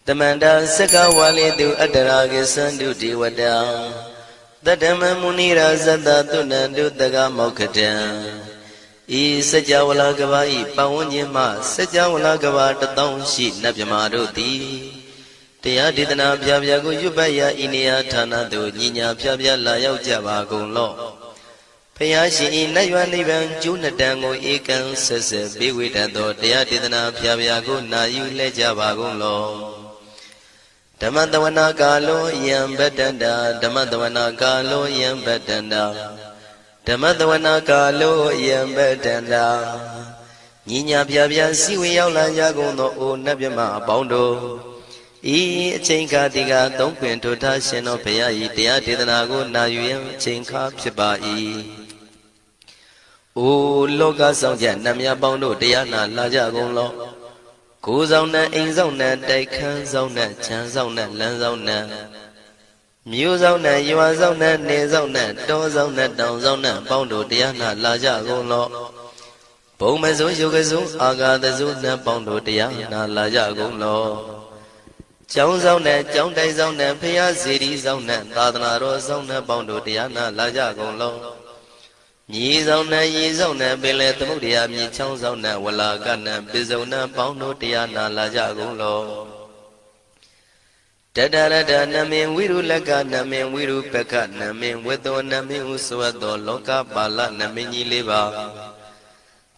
Tamanda Saka Walidu Adaragi Sandu Diwada Tadama Munira Zada Tunandu Daga Mokatan E Sajawala Gavai Pawanyama Sajawala Gavata Townshi Nabyamaroti Tia Didana Pyago Yubaya Inia Tanadu Nina Pyabya Layao Javago Law Payashi Nayuan Liban Junadango Ekan Sese Biwitado Tia Didana Pyago Nayu Lejavago Law Dhammadawana Kalo Yam Badanda Dhammadawana Kalo Yam Badanda Dhammadawana Kalo Yam Badanda Ninya Pyabya Siwi Yaula Yagono O Nabyama Bondo E Chinka Diga Donquin to Tashino Payai Tia Didanago Nayum Chinka Pibai O Loga Songja Namya Bondo Diana Lajagon Go zona, in zona, they can zona, chan zona, land zona. Mu zona, you are zona, ne zona, do zona, down zona, bondo, diana, laja, go lo. Pomazo, yogazo, aga the zona, bondo, diana, laja, go lo. Chow zona, chow day zona, pia city zona, tadana, zona, bondo, diana, laja, go lo. Ye zona, Bele Mudia, Mi Chow zona, Walla Gana, Bizona, Bondo, Diana, Laja, go lo. Dada, Namin, Wiru Laga, Namin, Wiru Peka, Namin, Wedo, Namin, Usuado, Loka, Bala, Namini Liva.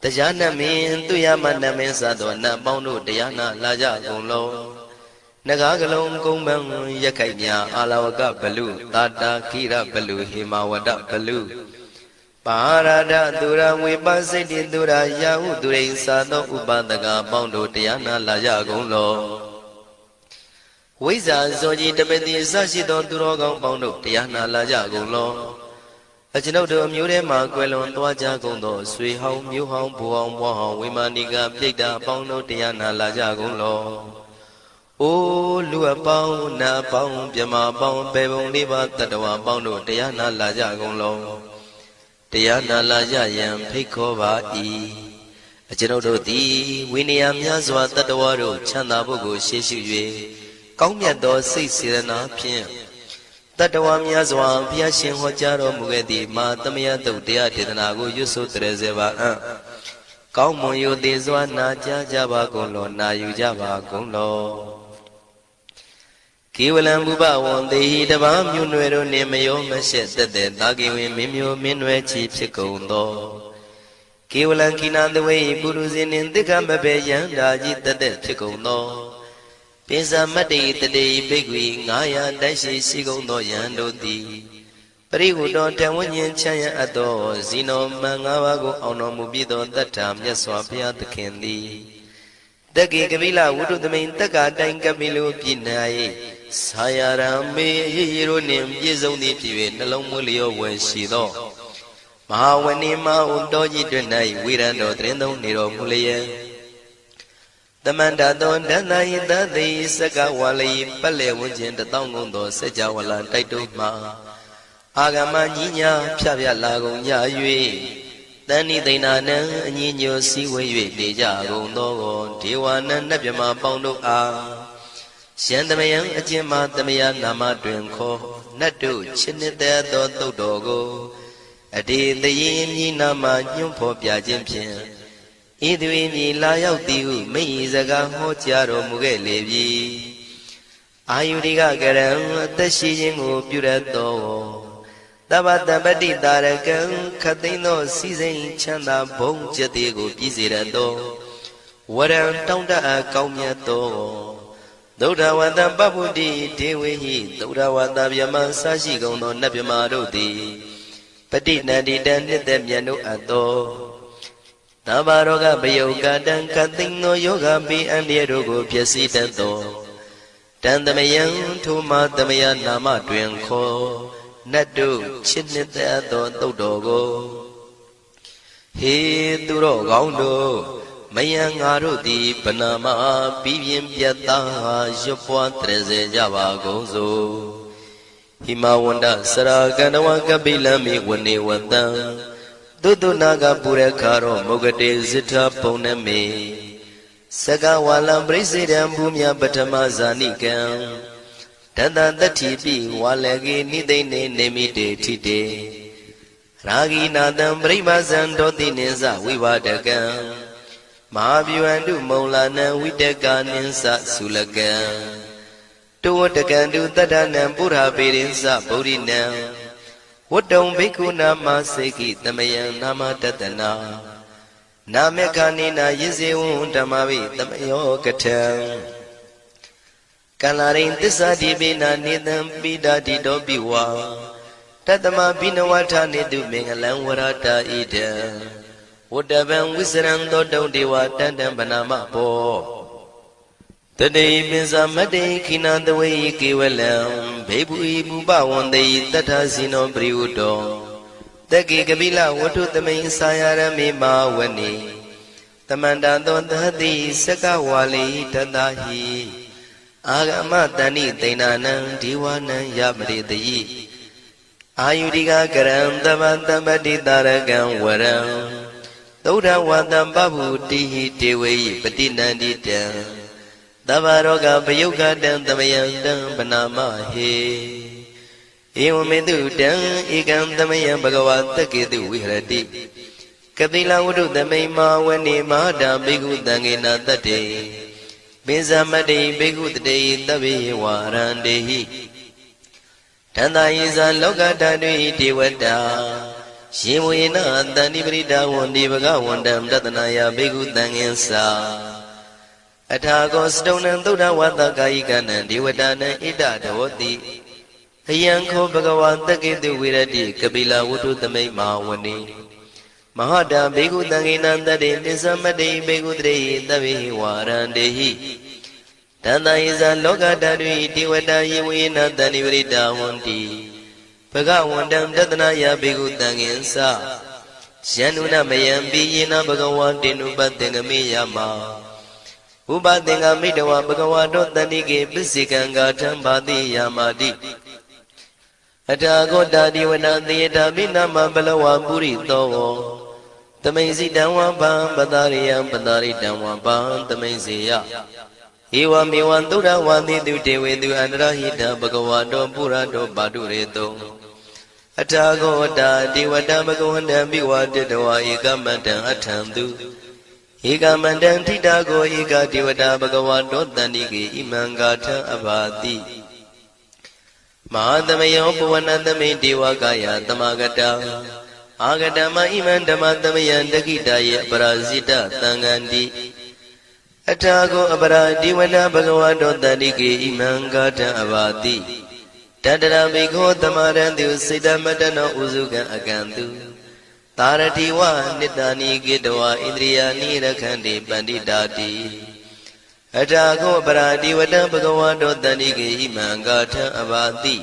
Tajana Min, Tuyama, Namin Sadona, Bondo, Diana, Laja, go lo. Nagagalong Gomang, Yakanya, Alawaga, Balu, Tata, Kira, Balu, Himawada, Balu. Parada Dura Wibasiti Dura Yahu During Sado Ubadaga Bondo Diana Laja Golo Wiza Zoji Tabeti Sashido Durogon Bondo Diana Laja Golo Ajinodo Murema Quelon Tuaja Gondo Sui Home Muhom Puom Wahom Wimaniga Pida Bondo Diana Laja Golo O Lua Pong Na Pong Piama Pong Pebon Liba Tatawa Bondo Diana Laja Golo Diana Laja Yam Pikova E. A general D. Winniam Yazwa Tatawaro, Chana Bogo, Sheshu, Komiado, 6 Sirena Pien. Tatawam Yazwa, Piashin Hojaro Mugedi, Matamia do Dia Didanago, Yuso Trezeva. Kaumoyo de Zwana Java Golo, Nayu Java Golo. Kiwalam Buba one day the Bam Yunuero Nemayo Meshet the Dagi Mimio Minwe Chief Secondo. Kiwalan Kinan the way Buruzin in the Gambabe Yandaji the dead Secondo. Pisa Mati the day Bigwi, Naya Dashi Sigondo Yando di. Periudo Tawanyan Chaya Ado, Zino Mangawago Ono Mubido that time Yaswapia the candy. The Gigavilla would do the main Taka Dangabilu Pinai. Sayarame hero name Yezoni Pive, Nalomulio when she do. Mahawanima Undoji Drenai, Wirando Trendo Niro Mulia. The Mandadon Danai, that day Sakawali, Pale Wujin, the Tongundo, Sejawala, Taituma. Agama Nina, Pavia Lago, Yayue. Dani Dinana, Nino Siway, Deja, Gondo, Tiwana, Nabima, Bondo A. Shandamayang Ajima Damaya Nama Drenko, Natu, Chinita do Dogo, Adi the Yin Nama Yumpo Piajimpian, Idwini Layao Tiu, Meizaga Hotiaro Mugelevi, Ayudiga Garam, the Shijingu Purato, Dabata Badi Daragan, Katino, Season Chanda, Bong Jatigo, Pizirado, Water Tonda Kaumiato. Doda Wanda Babudi, Dewi, Doda Wanda Yama Sashi Gono Nabimarodi, Padina Didan Demiano Ado Nabaroga Bayoga Dan Katino Yoga Bi and Yerogo Piasitanto Dandamayan Tuma Damaya Nama Drenko Nadu Chinita Dodogo He Duro Gondo Mayang Arudi Panama Pivian Piata Jopua Treze Java Gozo Himawanda Saraganawa Gabilami Wani Wanda Dudu Naga Purekaro Mogade Zita Poname Saka walam presidam bumya patama zanikam Tata tatipi walagi nidene nemide tide Ragi nadam brahmazan doti ninsa vivadagam Mahabhyuandu maulana vidaka ninsa sulagam Tuwatakandu tadanam pura pirinsa bodhinam Wadam bhikkhu nama seki tamayam nama tatana Namekanina yizewun tamavi tamayo katam Kalarin tisa dibina nidam bida dido biwa Tatama binawata nidu mengalang warata ida Wadaban wisran dodong dewa tandam banama po Tadei binsa madei kinandawai kiwalam Bebu ibu bawandai tata sino priudo Taki kabila watu tamay sayara me mawani Tamanda don dati saka wali tadahi Agama tani tainanang diwanang yamritayi Ayudika karam tamantamati taragang waram Tauda watam babu tihi tewayi patinandita Tabaroga payugadang tamayandang panamahe Ewamedu dang ikam tamayam bhagavata ketu vihrati Katila udu tamay mawani mahada bhikkhu tangena tate Binsamati bhikkhu tate tabi warandehi Tanda isa loka tadvi devata Shimuyena tani prita wandi bhagavandam tatanaya bhikkhu tangensa Athago stonam tuda vata kayikanan devatanan ita dhavati Hayanko bhagavata ketu virati kapila udu tamay mawani Mahada bhikkhu tanginandade nisamade bhikkhu tre tabi warandehi Tanda isa loka tadvi devata yewena tani vrita wandi Bhagavandam tatanaya bhikkhu tangensa Syanuna mayambi yena bhagavantinu patengami yama Upatenga midwa bhagavato tanike pisikanga thambati yamati Athago divana theta minama balawa puri tovo Tamaisi damwa bam padariyam padaritam bam tamaisiya Ewa miwan tura wandi tu dewetu andrahita bhagavato purato padureto Athago divata bhagavandam biwadetawa ekamatang athantu Ekamandam titago eka devata bhagavato tanike imangatha abhati Mahadamayo puvanandame devakaya tamagata Agadama imandamathamayan dakitaya parasita tangandi Athago apara devata bhagavato tanike imangatha abhati Tadara bhikkho tamarantu siddhamatana usukan akantu Taratiwa nitani gitwa indriyani rakhandi panditati Athago paradivata bhagavato tanike imangatha abhati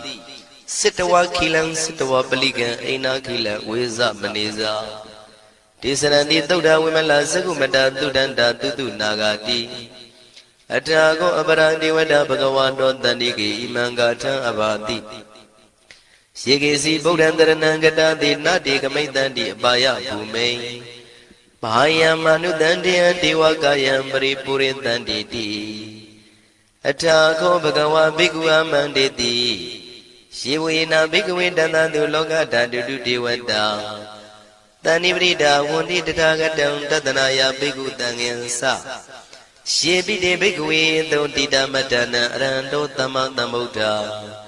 Sittawa khilam sittawa palikan aina khila veza maneza Tisaranti tauda vimala sagumata tudanta tutu nagati Athago paradivata bhagavato tanike imangatha abhati Shikesi Buddhantaranangata nati kamaitanti abaya bhumai Mahaya manutantiyan devakayam paripuritanti Athago bhagava bhikkhu amanditi Shivena bhikkhu dantantu lokatatu devata Tanivrita wandi tathagatam tatanaya bhikkhu tangensa Shivite bhikkhu dhontita matana aranto tamatambuddha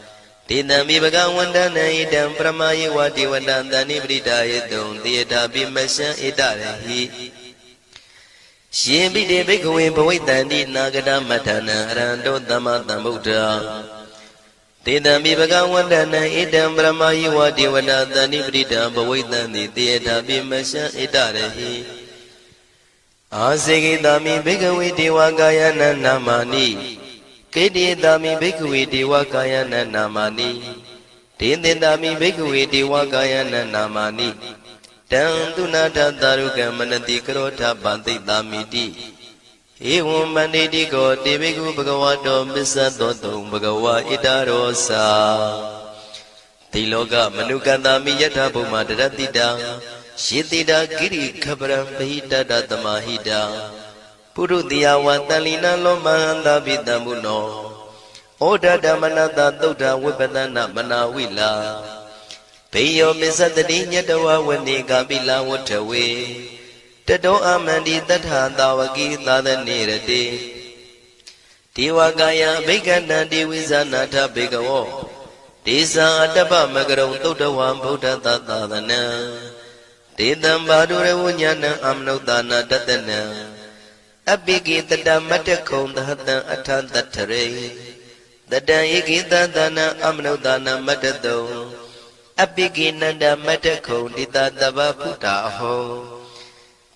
Tidami bhagavandana idam pramaye vati vadantani vridayetum tiyata bimasya itarehi Shibhide bhikkhuve bhavaitanti nagata matana aranto tamatambuddha Tidami bhagavandana idam pramaye vati vadantani vridam bhavaitanti tiyata bimasya itarehi Asekitami bhikkhuve devakayana namani Kedidami bhikkhuve devakayana namani Tindindami bhikkhuve devakayana namani Tantunata tarukam manati karota bandhitamiti Evam manditi ko bhikkhu bhagavato missadoto bhagava itarosa Tiloka manukatami yatha bhuma daratita Shitita giri khabaram bahita datamahita ပုရုတိယဝတန်လီနလောမဟန္တာပိတံမုနောဩဒဓမ္မနတသုဒ္ဓဝိပဒနာမနာဝိလာဘေယောမစ္စတတိညတဝဝနေကပိလဝတ္ထဝေတတောအမန္တိတထသာဝကိသာသနေရတိဒေဝကာယဘိက္ခဏံဒေဝိဇာနာထဘေကဝောဒေဇာအတ္တပမကရုံသုဒ္ဓဝံဗုဒ္ဓသာသနံဒေတံဘာဒုရဝဉာဏံအမနုဿာနာတတနံအပိကိတတမတ္တခုံသဟတံအထံတထရေတတံဧကိတသနံအမနုဿာနာမတ္တတုံအပိကိနန္ဒမတ္တခုံတိတတဗ္ဗဖုတာဟော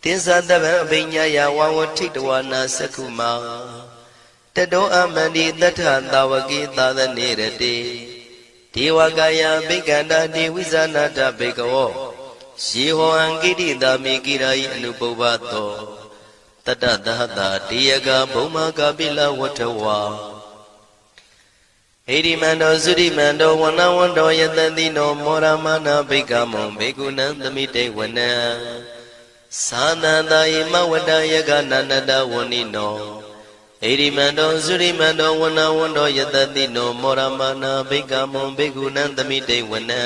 တိသတဗံအဘိညာယဝဝထိတဝနာသက္ခုမာတတောအမန္တိတထသာဝကိသာသနေရတိဒေဝကာယဘိက္ခန္တာဒေဝိဇာနာတဘေကဝောယေဟောအံကိတိတာမိကိရာယအနုပုဗ္ဗသောတတသဟတာတေယကဘုံမာကပိလဝတ္ထဝါဣရိမန္တောသုရိမန္တောဝနဝန္တောယတတိနောမောရမနာဘိက္ခမုံဘေကုဏံသမိတေဝနံသာသန္တာယမဝတ္တယကနန္တဝနိနောဣရိမန္တောသုရိမန္တောဝနဝန္တောယတတိနောမောရမနာဘိက္ခမုံဘေကုဏံသမိတေဝနံ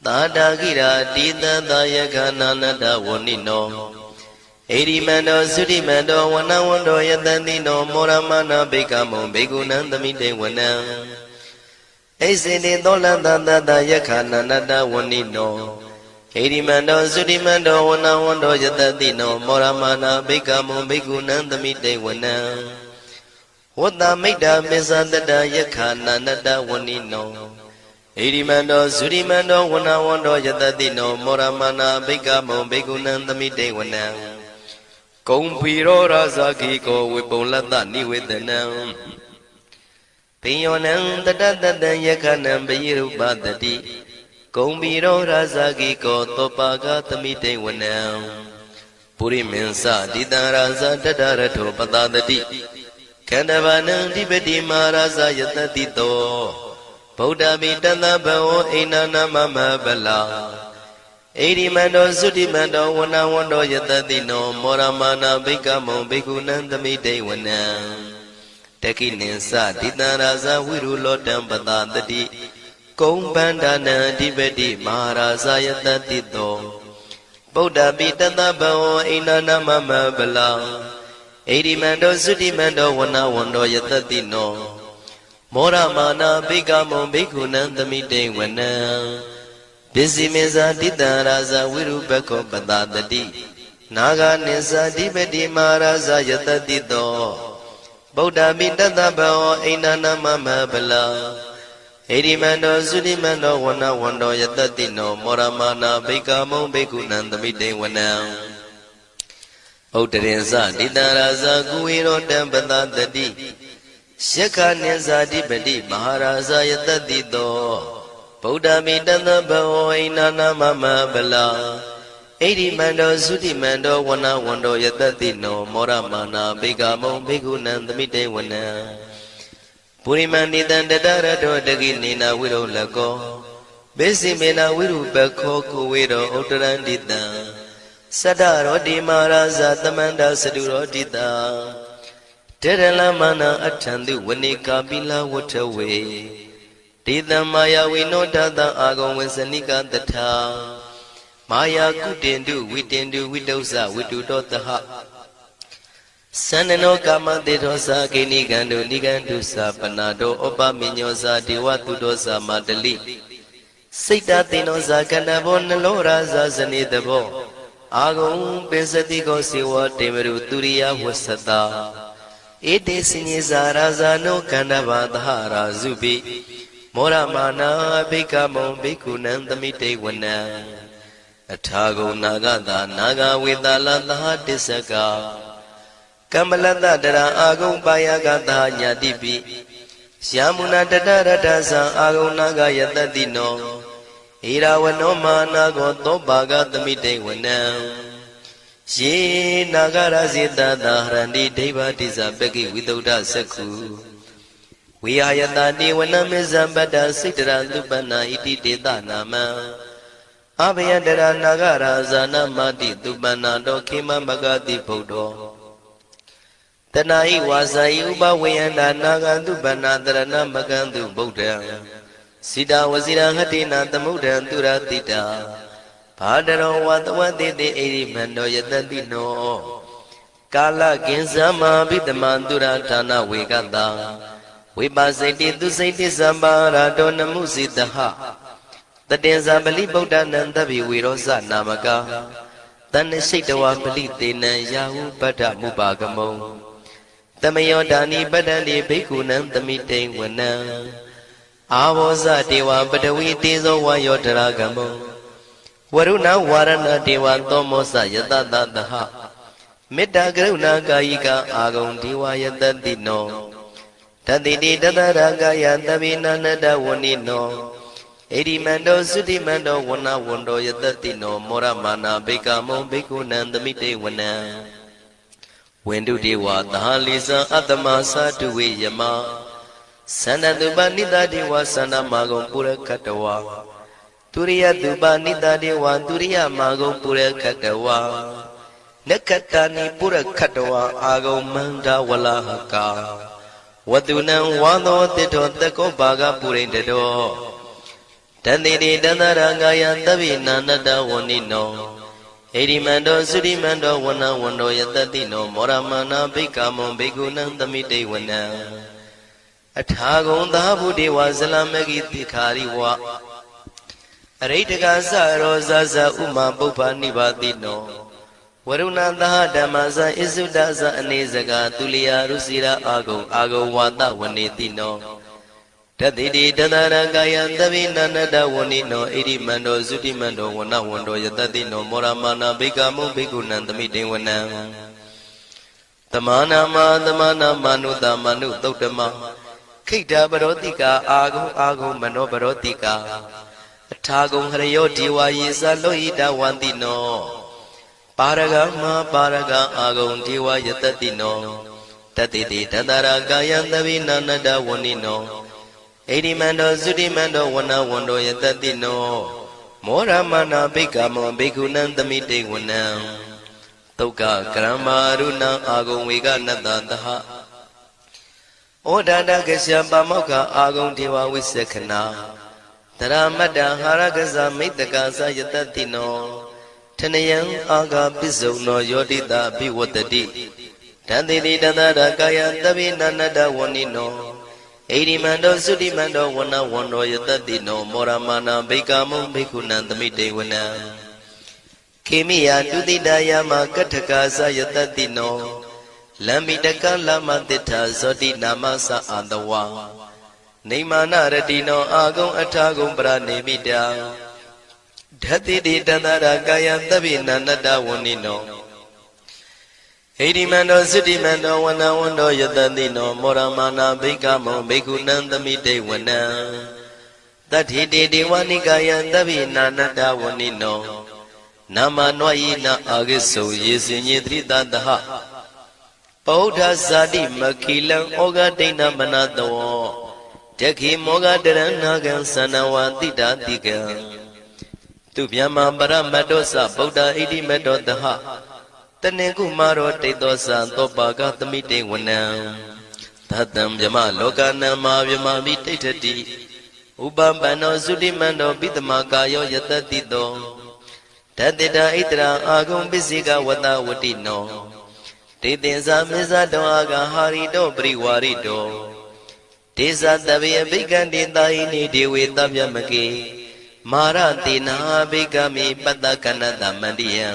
သာတာကိရာတိတံသာယကနန္တဝနိနောဣရိမန္တောသုရိမန္တောဝနဝန္တောယတတိနောမောရမနာဘိက္ခမုံဘေကုဏံသမိတေဝနံဣစေတိသောလန္တတတယခနန္တဝနိနောဣရိမန္တောသုရိမန္တောဝနဝန္တောယတတိနောမောရမနာဘိက္ခမုံဘေကုဏံသမိတေဝနံဝတ္တမိတ္တမစ္ဆတတယခနန္တဝနိနောဣရိမန္တောသုရိမန္တောဝနဝန္တောယတတိနောမောရမနာဘိက္ခမုံဘေကုဏံသမိတေဝနံကုံဖီရောရာဇာခိကောဝေပုံလတ္တနိဝေဒနံပိယောနံတတတတံယခနံပိရုပတတိကုံဖီရောရာဇာခိကောသောပါကသမိတေဝနံပုရိမင်းစတိတံရာဇာတတရထောပတတတိခန္ဓဗာနံတိပတိမာရာဇာယတတိတောဗုဒ္ဓမိတတဘောအိနာနာမမဗလာဣရိမန္တောသုတိမန္တောဝနဝန္တောယတတိနောမောရမနာဘိက္ခမုံဘိက္ခုနံသမိတေဝနံတခိနိသတိတံရာဇဝိရုလောတံပတတတိကုံဗန္ဒနံအဓိပတိမဟာရာဇယတတိတောဗုဒ္ဓပိတတဘောအိနာနာမမဗလာဣရိမန္တောသုတိမန္တောဝနဝန္တောယတတိနောမောရမနာဘိက္ခမုံဘိက္ခုနံသမိတေဝနံပစ္စည်းမေဇာတိတံရာဇဝိရုပခောပတတတိနာဂာနိသဓိပတိမဟာရာဇယတတိတောဗုဒ္ဓမိတတဘောအိန္ဒနာမမဗလာဣရိမန္တောသုတိမန္တောဝနဝန္တောယတတိနောမောရမနာဘိက္ခမုံဘိက္ခုနံသမိတေဝနံဥဒ္ဒရင်သတိတံရာဇကုဝေရောတံပတတတိယက္ခနိသဓိပတိမဟာရာဇယတတိတောဗုဒ္ဓမိတတဘောအိနာနာမမဗလာဣရိမန္တောသုတိမန္တောဝနဝန္တောယတတိနောမောရမနာဘိက္ခမုံဘိက္ခုနံသမိတေဝနံပုရိမန္တိတံတတရတောတကိနေနာဝိရုလကောဘေစီမေနာဝိရုပခောကုဝေရောဥတ္တရန္တိတံသတ္တရောတိမာရာဇသမန္တသတုရောတိတံတေရလမနာအထံတုဝနေကာပိလဝတ္ထဝေဒေတံမာယဝိနောတတံအာဂုံဝေစနိကတထာမာယာကုတင်တုဝိတင်တုဝိတုဇဝိတုတောတဟသန္နနောကာမတေသောသာကိနိကံတုနိကံတုသာပနာတောဩပမိညောသာဒေဝတုတောသာမတလိစိတ်တသိနောသာကန္တဘောနလောရာဇာဇနေတဘောအာဂုံပိစတိကောစေဝတေမရုသူရိယဝသတာဧတေစညေဇာရာဇာနောကန္တဘာသဟရာဇုပိမောရမနာဘိက္ခမုံဘိက္ခုနံသမိတေဝနံအထာဂုံနာဂတာနာဂဝေတလသဟတစ္စကကမ္မလတ္တတရာအာဂုံပါယကတာညာတိပိယာမုနာတတရတသံအာဂုံနာဂယတတိနောဣရာဝနောမာနာကောသောပါကသမိတေဝနံယေနာဂရဇေတတာဟရန္တိဒိဗ္ဗတိဇပကိဝိသုဒ္ဓသက္ခုဝိဟာယတတိဝနမေဇံပတ္တစိတ္တရသုပနာဣတိတေတနာမံအဘယတရနာဂရာဇာနမတိသုပနာတောခေမမဂတိဗုဒ္ဓော တဏှာဤဝါစာဤဥပဝေယန္တာနာဂန္တုပဏတရဏမကန္တုဗုဒ္ဓံစိတာဝစီရဟတိနာသမုဒ္ဒံသူရတိတာဘာဒရောဝတဝတိတိဣရိမန္တောယတတိနောကာလကင်္စမဘိတမံသူရဌာနဝေကတံဝိပါစိတိသူစိတိသံပါရာတောနမှုစိတဟတတေဇာပလိဗုဒ္ဓနံတဗ္ဗိဝေရောဇနာမကတဏ္ဏစိတ်တဝပလိတေနံယာဟုပတ္ထမုပါကမုံတမယောဒာနိပတ္တန္တိဘိက္ခုနံသမိတိဝနံအာဘောဇတေဝပတဝီတေဇောဝါယောတရာကမုံဝရုဏဝါရဏတေဝသောမောစယတတတဟမေတ္တာကရုဏာကာယိကအာဂုံဒေဝယတတိနောတတိတိတတရာကာယသဗ္ဗိနန္တဝဏိနောဣရိမန္တောသုတိမန္တောဝဏဝန္တောယတတိနောမောရမာနာဘိက္ခမုံဘိက္ခုနံသမိတေဝနံဝန္တုတေဝသာလိသံအတ္တမသာတုဝေယမသန္တတုပနိတတေဝသန္တမာဂုံပုရခတဝါទុរិយទុបនិតាទេវទុរិយមាဂုံပုရခတဝါနက္ခတနိပုရခတဝါအာဂုံမန္တဝလဟကာဝတုနံဝါသောတိတောတကောဘာဂပုရိတတောတန္တိတိတန္တရာဂာယသဗ္ဗိနာနတဝဏိနောဣရိမန္တောသုရိမန္တောဝနဝန္တောယတတိနောမောရမနာဘိက္ခမုံဘိက္ခုနံသမိတေဝနံအထာဂုံသာဗုဒေဝဇလမဂိတိခာရိဝအရိတကသရောဇဇဥမာပုပ္ပနိပါတိနောဝရုဏသဟဓမ္မဇဣစုဒဇအနေစကသူလျာရုစီရာအာဂုံဝါတဝနေတိနောတတိတိတတရကာယသဗ္ဗိနန္တဝဏိနောဣရိမန္တောသုတိမန္တောဝနဝန္တောယတတိနောမောရမာနာဘိက္ခမုံဘိက္ခုနံသမိတေဝနံသမာနာမနုတမနုသုတ်တမခိတ္တပရောတိကာအာဂုံမနောပရောတိကာအထာဂုံဟရယောဒေဝယေသလောဟိတဝန္တိနောပါရဂမပါရဂအာဂုံဒေဝယတတိနောတတိတိတတရာကာယသဗ္ဗိနန္တဝဏိနောဣရိမန္တောသုတိမန္တောဝနဝန္တောယတတိနောမောရမနာဘိက္ခမောဘိက္ခုနံသမိတေဝနံသုက္ကကရမရုဏံအာဂုံဝေကနတသဟဩဒန္တကရှပါမောက္ခအာဂုံဒေဝဝိသခနာတရမတ္တဟာရကဇမိတ္တကသယတတိနောထနယံအာဂပိစုံနောယောတိတာဘိဝတ္တိတန္တိတိတတရကာယသဗ္ဗိနန္တဝဏိနောဣရိမန္တောသုတိမန္တောဝနဝန္တောယတတိနောမောရမာနာဘိက္ခမုံဘိက္ခုနံသမိတေဝနံခေမိယတုတိတယမကထကာသယတတိနောလမ္မိတကလမတိထဇောတိနာမသအာတဝါနေမာနရတိနောအာဂုံအထာဂုံပရနေမိတာဓတိတိတတရကာယသဗ္ဗိနန္တဝဏိနောဣရိမန္တောသုတိမန္တောဝနဝန္တောယတတိနောမောရမာနာဘိက္ခမုံဘိက္ခုနံသမိတေဝနံတတိတိဒေဝနိကာယသဗ္ဗိနန္တဝဏိနောနာမနောယိနာအာဂိစုယေစင်ညေတိတတဟဗုဒ္ဓဇာတိမခိလံဩဃဒိဏမနတောတခိမောဂတရဏဂံသနဝတိတာတိကံသူဗျမပရမတ္တောသဗုဒ္ဓဣတိမတ္တောတဟတနေကုမာရောတိတောသသောပါကသမိတေဝနံသတံဗျမလောကနံမာဗျမမိတိဋ္ဌတိဥပပန္နောသုတိမန္တောပိတမကာယောယတတိတောတတိတာဣတရာအာဂုံပစ္စေကဝတဝတိနောတေသင်္ဇာမေဇတောအာဂဟာရိတောပရိဝါရိတောဒေဇတဗေဘိက္ခန္တေတာယိနိဒေဝေတဗျမကေမာရတေနာဘိက္ခမိပတ္တကနတမန္တိယံ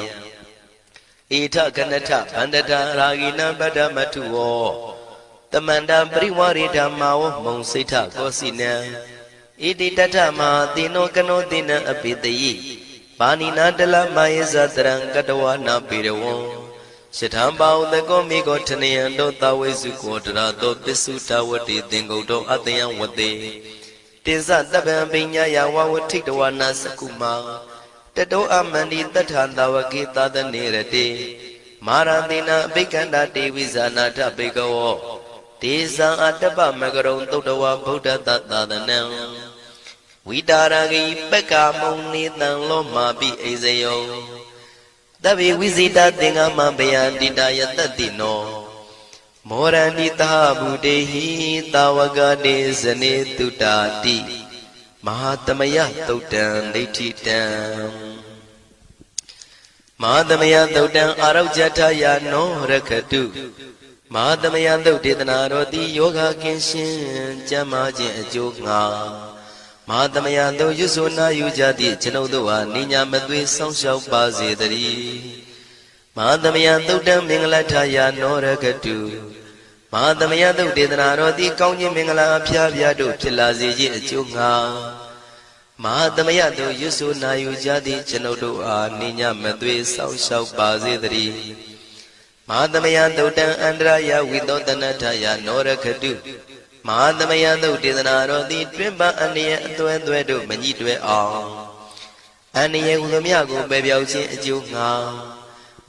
ဣထကနထဗန္တတာရာဂိနံပတ္တမထုဝောတမန္တပရိဝါရိဓမ္မာဝမုံစိဋ္ဌကောစီနံဣတိတထမဟာတိနောကနောတိနံအပိတယိပါဏိနာတလမယေဇတရံကတဝနာပေရဝံယထံပါဥတကောမိကောထနယံတောသဝေစုကောတရာတောပစ္စုတဝတိသင်္ကုတ်တောအတယံဝတေတေဇတပံပိညာယဝဝထိတဝနာစကုမာတတောအမန္တိတထသဝကေသဒနေရတေမာရတိနာအဘိက္ခန္တာတေဝိဇာနာထဘေကဝောဒေဇံအတ္တပမကရုံသုတဝဗုဒ္ဓတသာသနံဝိတာရဂိပက္ခမုံနေတံလောမာပိအိဇယောတဗေဝိဇိတသင်္ဃမဘယန္တိတယတတိနော မောရဏိတာဘူတေဟိတာဝကတေဇနေတုတာတိမဟာသမယသုတ်တံဒိဋ္ဌိတံမဟာသမယသုတ်တံအာရောဇထယာနောရခတုမဟာသမယသုတ်ဒေသနာတော်တိယောဂကင်းရှင်းကျမ်းမာခြင်းအကျိုးငါမဟာသမယသုတ်ရွဆိုနာယူကြသည့်ကျွန်ုပ်တို့ဟာနိညာမသွေဆောင်းလျှောက်ပါစေတည်းမဟာသမယသုတ်တံမင်္ဂလထယာနောရခတုမဟာသမယသုတ်ဒေသနာတော်တိကောင်းခြင်းမင်္ဂလာအဖျားဖျားတို့ဖြစ်လာစေခြင်းအကျိုးငါမဟာသမယသုတ်ရွဆိုနာယူကြသည့်ကျွန်ုပ်တို့အားနိညာမသွေဆောင်းလျှောက်ပါစေတည်းမဟာသမယသုတ်တံအန္တရာယဝိသောတနထယာနောရခတုမဟာသမယသုတ်ဒေသနာတော်သည်တွင်ပအန္တရာယ်အသွဲသွဲတို့မညှိတွဲအောင်အန္တရာယ်ဟူသည်ကိုပယ်ပြောက်ခြင်းအကျိုးငါ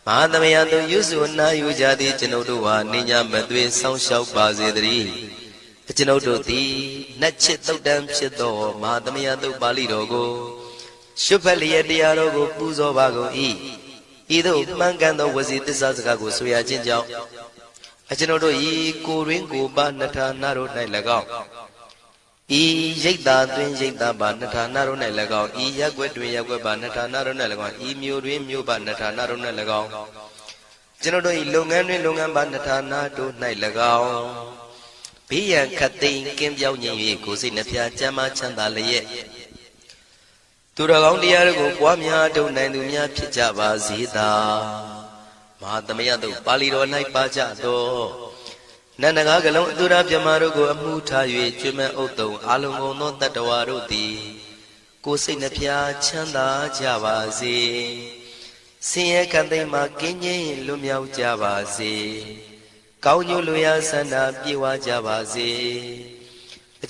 မဟာသမယသုတ်ရွဆိုနာယူကြသည့်ကျွန်ုပ်တို့ဟာနိညာမသွေဆောင်းလျှောက်ပါစေတည်းကျွန်ုပ်တို့သည်နတ်ချစ်သုတ်တံဖြစ်သောမဟာသမယသုတ်ပါဠိတော်ကိုရှုဖတ်လျက်တရားတော်ကိုပူဇော်ပါကုန်၏ဤသို့မှန်ကန်သောဝစီသစ္စာစကားကိုဆိုရခြင်းကြောင့်ကျွန်ုပ်တို့ဤကိုရင်းကိုပါနှထာနာတို့၌၎င်းဤရိတ်တာတွင်ရိတ်တာပါနှထာနာတို့၌၎င်းဤရက်ွက်တွင်ရက်ွက်ပါနှထာနာတို့၌၎င်းဤမြို့တွင်မြို့ပါနှထာနာတို့၌၎င်းကျွန်ုပ်တို့ဤလုပ်ငန်းတွင်လုပ်ငန်းပါနှထာနာတို့၌၎င်းဘေးရန်ခတ်သိမ်းကင်းပြောင်းခြင်း၍ကိုယ်စိတ်နှဖျားချမ်းသာချမ်းသာလျက်သူတော်ကောင်းတရားတို့ကိုပွားများထုတ်နိုင်သူများဖြစ်ကြပါစေသာမဟာသမယသုတ်ပါဠိတော်၌ပါကြသောနန္ဒကားကလုံးအတူရပြမတို့ကိုအမှုထား၍ကျွမ်းမဲ့ဥတုံအာလုံးကုန်သောတတ္တဝါတို့သည်ကိုယ်စိတ်နှဖျားချမ်းသာကြပါစေဆင်းရဲခတ်သိမ်းမှကင်းခြင်းလွတ်မြောက်ကြပါစေကောင်းကျိုးလိုရာဆန္ဒပြေဝကြပါစေ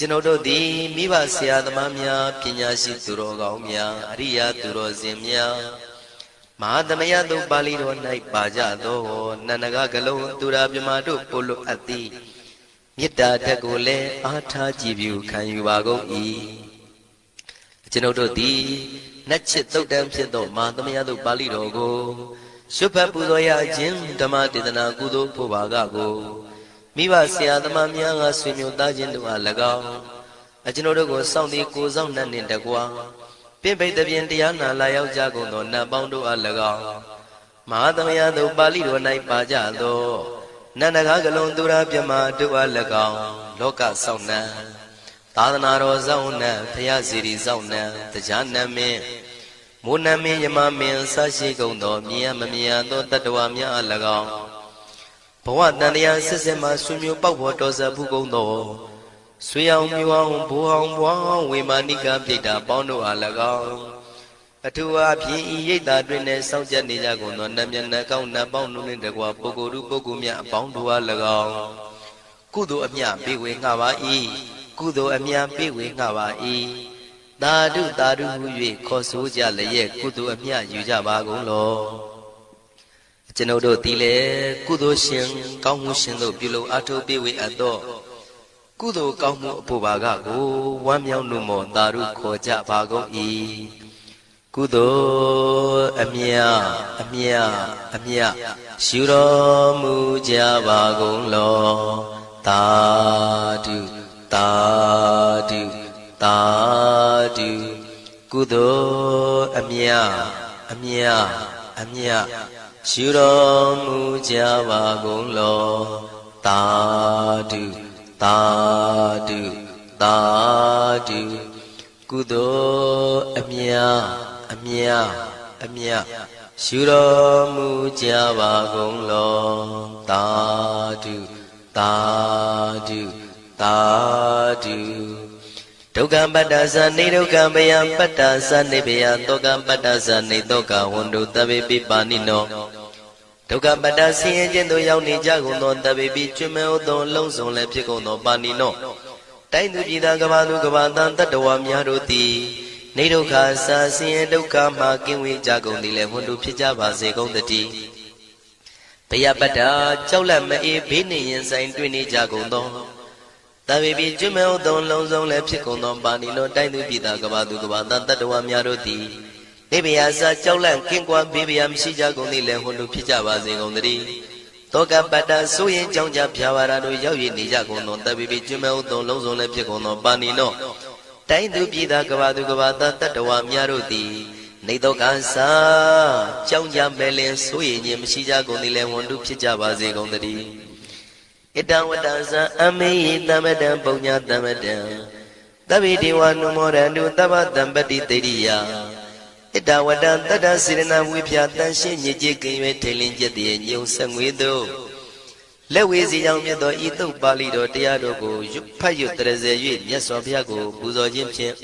ကျွန်ုပ်တို့သည်မိဘဆရာသမားများပညာရှိသူတော်ကောင်းများအရိယာသူတော်စင်များမဟာသမယသုတ်ပါဠိတော်၌ပါကြသောနန္ဒကကလုံးသူရာပြမတို့ပို့လို့အပ်သည်မေတ္တာဓာတ်ကိုလည်းအားထားကြည်ပြုခံယူပါကုန်၏ကျွန်ုပ်တို့သည်နတ်ချစ်သုတ်တံဖြစ်သောမဟာသမယသုတ်ပါဠိတော်ကိုရှုဖတ်ပူဇော်ရခြင်းဓမ္မဒေသနာကုသိုလ်ဖို့ပါကကိုမိဘဆရာသမားများကဆွေမျိုးသားချင်းတို့အား၎င်းကျွန်ုပ်တို့ကိုစောင့်တည်ကိုဆောင်နှံ့နှင့်တကွာပိပိတပြင်တရားနာလာရောက်ကြကုန်သောနတ်ပေါင်းတို့အား၎င်းမဟာသမယသုတ်ပါဠိတော်၌ပါကြသောနန္ဒကားကလုံးသူရာပြမတို့အား၎င်းလောကဆောင်နှံသာသနာတော်ဆောင်နှံဘုရားစီရီဆောင်နှံတရားနမင်းမိုးနမင်းယမမင်းဆရှိကုန်သောမြင်ရမမြင်ရသောတတ္တဝါများအား၎င်းဘဝတန်တရားစစ်စစ်မှဆွေမျိုးပေါက်ဖို့တော်စပ်ဘူးကုန်သောဆွေအောင်မျိုးအောင်ဘိုးအောင်ဘွားအောင်ဝေမာနိကပြိတ္တာပေါင်းတို့အား၎င်းအထူးအားဖြင့်ဤရိတ်တာတွင်နဲ့စောင့်ကြနေကြကုန်သောနတ်မြတ်နတ်ကောင်းနတ်ပေါင်းတို့နှင့်တကွာပုဂ္ဂိုလ်ပုဂ္ဂိုလ်များအပေါင်းတို့အား၎င်းကုသိုလ်အမြပေးဝေငှပါ၏ကုသိုလ်အမြပေးဝေငှပါ၏သာဓုသာဓုဟု၍ခေါ်ဆိုကြလျက်ကုသိုလ်အမြယူကြပါကုန်လောကျွန်ုပ်တို့သည်လည်းကုသိုလ်ရှင်ကောင်းမှုရှင်တို့ပြုလုပ်အထောက်ပေးဝေအပ်သောကုသိုလ်ကောင်းမှုအဖို့ပါကကိုဝမ်းမြောက်နှုမောသာဓုခေါ်ကြပါကုန်၏ကုသိုလ်အမြအမြအမြရှုတော်မူကြပါကုန်လောသာဓုသာဓုသာဓုကုသိုလ်အမြအမြအမြရှုတော်မူကြပါကုန်လောသာဓုသာဓုသာဓုကုသိုလ်အမြအမြအမြရှုတော်မူကြပါကုန်လောသာဓုသာဓုသာဓုဒုက္ခပတ္တသနေဒုက္ခဘယပတ္တသနေဘယတောကပတ္တသနေတောကဝန္တုတဗေပိပါဏိနောဒုက္ခပတ္တဆင်းရဲခြင်းသို့ရောက်နေကြကုန်သောတဗေပိကျွမဲဥသောလုံးစုံလည်းဖြစ်ကုန်သောပါဏိနောတိုင်းသူပြည်သားကဘာသူကဘာတန်တတ္တဝါများတို့သည်နေဒုက္ခစာဆင်းရဲဒုက္ခမှကင်းဝေးကြကုန်သည်လည်းဝန္တုဖြစ်ကြပါစေကုန်သတည်းဘယပတ္တကြောက်လန့်မအေးဘေးနှင့်ရင်ဆိုင်တွေ့နေကြကုန်သောတဗေပိကျွမဲဥသောလုံးစုံလည်းဖြစ်ကုန်သောပါဏိနောတိုင်းသူပြည်သားကဘာသူကဘာတန်တတ္တဝါများတို့သည်နေဘယစာကြောက်လန့်ကင်းကွာဘေးဘယမရှိကြကုန်သည်လည်းဝန္တုဖြစ်ကြပါစေကုန်သတည်း တောကပတ္တဆိုရင်ကြောင့်ကြဖြာဝါရတို့ရောက်ရနေကြကုန်သောတပိပိကျွမဲဥသောလုံးစုံလည်းဖြစ်ကုန်သောပါဏိနောတိုင်းသူပြည်သားကဘာသူကဘာသားတတ္တဝါများတို့သည်နေတော့ကစားကြောင့်ကြမဲ့လင်ဆိုရင်ခြင်းမရှိကြကုန်သည်လည်းဝန်တုဖြစ်ကြပါစေကုန်သတည်းဣတံဝတ္တဇံအမေဟိတမတံပုညတမတံသဗ္ဗေဒေဝနုမောရန္တုသဗ္ဗတံပတိတေရိယဣတဝတ္တတတ္တစေရနာဝိဖြာတန်ရှင်းညစ်ကြေးကင်ရွယ်ထိန်လင်းကျက်တည်းညုံဆက်ငွေတို့လက်ဝေစီကြောင့်မြတ်သောဤသုတ်ပါဠိတော်တရားတို့ကိုဖတ်ရွတ်တရစေ၍မြတ်စွာဘုရားကိုပူဇော်ခြင်းဖြင့်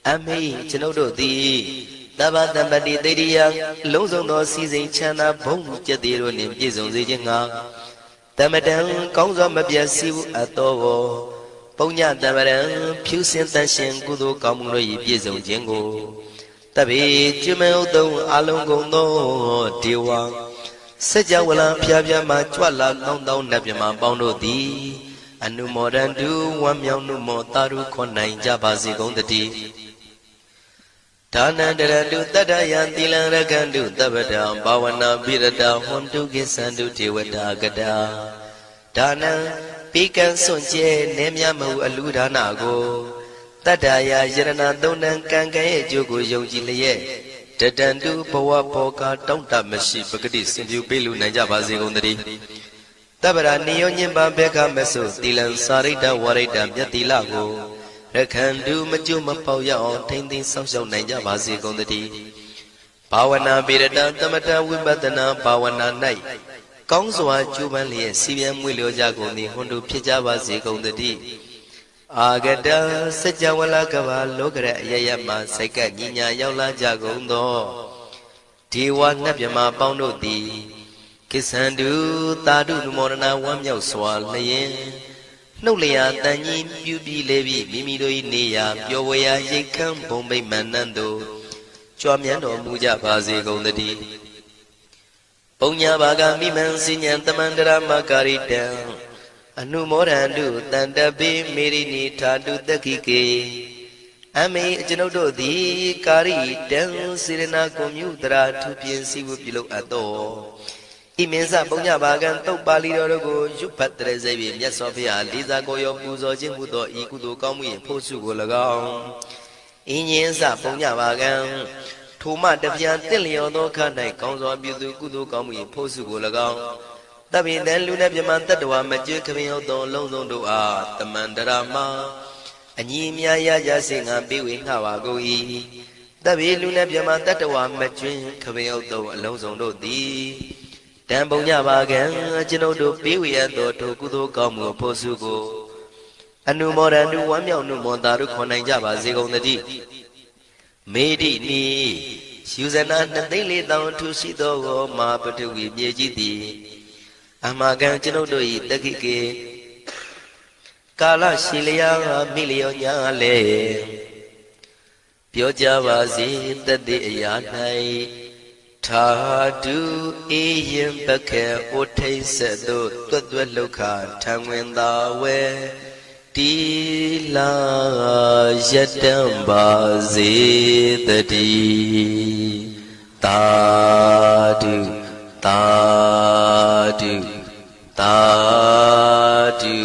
အမေကျွန်ုပ်တို့သည်သဗ္ဗတံပတိတေရိယလုံးစုံသောစီစဉ်ချမ်းသာဘုံကျက်တည်းတို့နှင့်ပြည့်စုံစေခြင်းငှာတမတံကောင်းစွာမပြတ်စီဘူးအတော်ကိုပုညတမရံဖြူစင်တန်ရှင်ကုသိုလ်ကောင်းမှုတို့၏ပြည့်စုံခြင်းကိုတပိကျွမဲဥတုံအလုံးကုန်သောဒေဝစัจ java လံဖျားဖျားမှကြွလာကောင်းသောနတ်မြမပေါင်းတို့သည်အနုမောဒန္တုဝမ်းမြောက်နုမောတာရုခွန်နိုင်ကြပါစေကုန်တည်းဒါနန္တရတုတတ္တယံသီလံရကန္တုတပ္ပတံဘာဝနာပိရတဟွန်တုကိသန္တုဒေဝတာကတာဒါနံပိကံစွန့်ကျဲနေမြမဟုအလူဒါနကိုတတ္တယာယရဏသုံးတန်ကံကံရဲ့အကျိုးကိုယုံကြည်လျက်တတန္တုဘဝဘောကတောင့်တမရှိပဂတိစင်ပြူပေးလူနိုင်ကြပါစေကုန်သတည်းတပ္ပရာနိယောညင်ပဘေခမဆုသီလံစာရိတ္တဝရိတ္တမြတ်တိလကိုရခန္တုမကျွမပေါရအောင်ထိမ့်သိမ်းဆောင်ရှောက်နိုင်ကြပါစေကုန်သတည်းဘာဝနာပိရတံသမထဝိပဿနာဘာဝနာ၌ကောင်းစွာကျူးပန်းလျက်စီပြန်မွေလျောကြကုန်သည်ဟွန်တုဖြစ်ကြပါစေကုန်သတည်းအာဂတစัจ java လကဘာလောကရအယယမှစိတ်ကညီညာရောက်လာကြကုန်သောဒေဝနတ်မြမပေါင်းတို့သည်ကိသန္တုသာဓုနမောဒနာဝမ်းမြောက်စွာလျင်နှုတ်လျာတန်ကြီးပြူပြီးလေပြီးမိမိတို့၏နေရာပျော်ဝေရာရိတ်ခမ်းဘုံမိတ်မန္တန်တို့ကြွားမြန်းတော်မူကြပါစေကုန်သတည်းပုညဘာဂမိမံစဉ္ဉံတမန္တရမကာရိတံအနုမောဒန္တုတန္တပိမေရိနိထာတုတခိကေအမေကျွန်ုပ်တို့သည်ကာရိတံစေရနာကွန်မြူတရာထူပြင်းစီဝပြုလုပ်အပ်သောဣမင်းစပုညဘာကံတုတ်ပါဠိတော်တို့ကိုရွတ်ဖတ်တရစေပြီမြတ်စွာဘုရားလေးစားကိုရောပူဇော်ခြင်းမှုသောဤကုသိုလ်ကောင်းမှု၏ဖို့စုကို၎င်းအင်းညင်းစပုညဘာကံထိုမှတပြန်တင့်လျော်သောခါ၌ကောင်းစွာပြုသူကုသိုလ်ကောင်းမှု၏ဖို့စုကို၎င်းတပိတံလူနဲ့မြမတတ္တဝါမကျွေးခမင်းဟုတ်သောလုံးစုံတို့အားတမန္တရာမအညီမြာရရစေငါပေးဝေငှပါကုန်၏တပိလူနဲ့မြမတတ္တဝါမကျွေးခမင်းဟုတ်သောအလုံးစုံတို့သည်တံပုံညပါကံကျွန်ုပ်တို့ပေးဝေရသောထိုကုသိုလ်ကောင်းမှုဖို့စုကိုအနုမောဒန္တုဝမ်းမြောက်နုမောတာတို့ခွန်နိုင်ကြပါစေကုန်သတည်းမေတိနီယူဇနာ2,400,000ထူရှိသောမဟာပထဝီမြေကြီးသည်အမကံကျွန်ုပ်တို့၏တခိကေကာလရှိလျာမိလျောညာလေပြောကြပါစေတတိအရာ၌ထာတုအေယံပခေဩထိတ်ဆက်သို့တွတ်တွတ်လောက်ခထံဝင်သာဝဲတီလာယတံပါစေတတိသာဓုသာဓုသာဓု